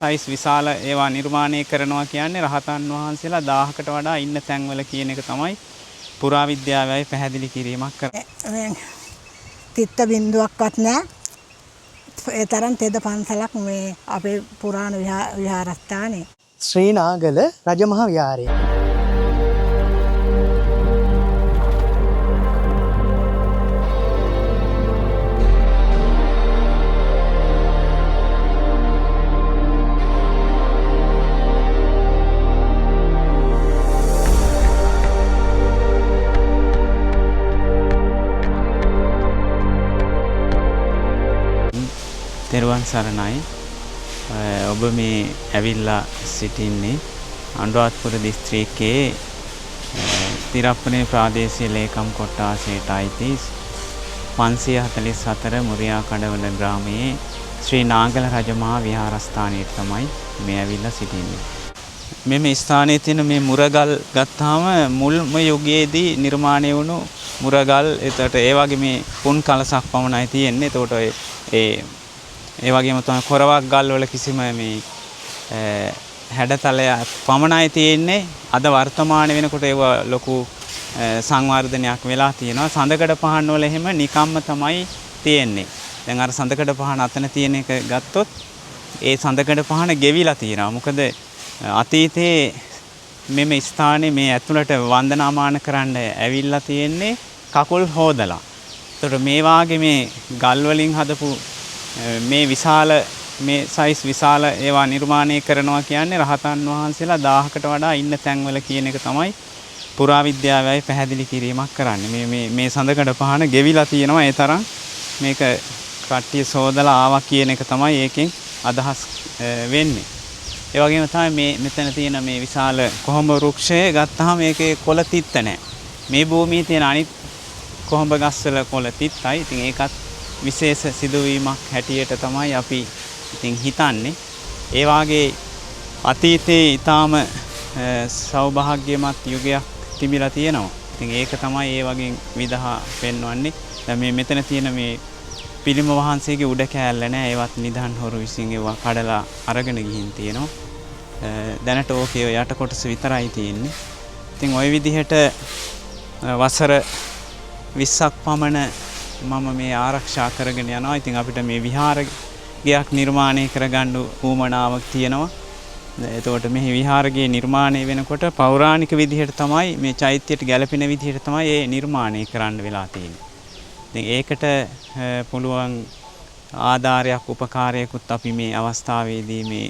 Size විශාල ඒවා නිර්මාණය කරනවා කියන්නේ රහතන් වහන්සේලා 1000කට වඩා ඉන්න තැන්වල කියන එක තමයි පුරාවිද්‍යාවයි පැහැදිලි කිරීමක් කරන්නේ. තිත්ත බින්දුවක්වත් නැහැ. ඒ තරම් තෙද පන්සලක් මේ අපේ පුරාණ විහාරස්ථානේ. ශ්‍රී නාගල රජමහා විහාරය. තෙරුවන් සරණයි. ඔබ මේ ඇවිල්ලා සිටින්නේ අනුරාධපුර දිස්ත්‍රික්කයේ තිරප්පනේ ප්‍රාදේශීය ලේකම් කොට්ටාසයට අයිති 544 මුරියා කඩවල ග්‍රාමයේ ශ්‍රී නාගල රජමහා විහාරස්ථානයේ තමයි මේ ඇවිල්ලා සිටින්නේ. මේ ස්ථානයේ තියෙන මේ මුරගල් ගත්තාම මුල්ම යුගයේදී නිර්මාණය වුණු මුරගල්. එතකොට ඒ වගේ මේ පුන් කලසක් පමණයි තියෙන්නේ. එතකොට ඒ වගේම තමයි කොරවක් ගල් වල කිසිම මේ හැඩතලය පමණයි තියෙන්නේ. අද වර්තමාන වෙනකොට ඒව ලොකු සංවර්ධනයක් වෙලා තියෙනවා. සඳකඩ පහන් වල එහෙම නිකම්ම තමයි තියෙන්නේ. දැන් අර සඳකඩ පහන් අතන තියෙන එක ගත්තොත් ඒ සඳකඩ පහන ගෙවිලා තියෙනවා. මොකද අතීතයේ මෙම ස්ථානයේ මේ ඇතුළට වන්දනාමාන කරන්න ඇවිල්ලා තියෙන්නේ කකුල් හොදලා. ඒතකොට මේ වාගේ මේ ගල් වලින් හදපු මේ විශාල මේ සයිස් විශාල ඒවා නිර්මාණය කරනවා කියන්නේ රහතන් වහන්සේලා 1000කට වඩා ඉන්න තැන්වල කියන එක තමයි පුරාවිද්‍යාවයි පැහැදිලි කිරීමක් කරන්නේ. මේ සඳකඩ පහන ගෙවිලා තියෙනවා. ඒ තරම් මේක කට්ටිය සෝදලා ආවා කියන එක තමයි ඒකෙන් අදහස් වෙන්නේ. ඒ වගේම තමයි මෙතන තියෙන මේ විශාල කොහොඹ වෘක්ෂය ගත්තාම මේකේ කොළ තිත්ත නැහැ. මේ භූමියේ තියෙන අනිත් කොහොඹ ගස්වල කොළ තිත්තයි. ඉතින් ඒකත් විශේෂ සිදුවීමක් හැටියට තමයි අපි ඉතින් හිතන්නේ. ඒ වාගේ අතීතයේ ඊටාම සෞභාග්‍යමත් යුගයක් තිබිලා තියෙනවා. ඉතින් ඒක තමයි ඒ වගේ විදහා පෙන්වන්නේ. දැන් මෙතන තියෙන මේ පිළිම වහන්සේගේ උඩ කෑල්ල නෑ. ඒවත් නිදන් හොරු විසින් ඒවා කඩලා අරගෙන ගිහින් තියෙනවා. දැනට ඕකේ යට කොටස විතරයි තියෙන්නේ. ඉතින් ওই විදිහට වසර 20ක් පමණ මම මේ ආරක්ෂා කරගෙන යනවා. ඉතින් අපිට මේ විහාරයක් නිර්මාණය කරගන්න උවමනාවක් තියෙනවා. එතකොට මේ විහාරයේ නිර්මාණය වෙනකොට පෞරාණික විදිහට තමයි මේ චෛත්‍යයට ගැලපෙන විදිහට තමයි මේ නිර්මාණය කරන්න වෙලා තියෙන්නේ. ඉතින් ඒකට පුළුවන් ආධාරයක් උපකාරයකුත් අපි මේ අවස්ථාවේදී මේ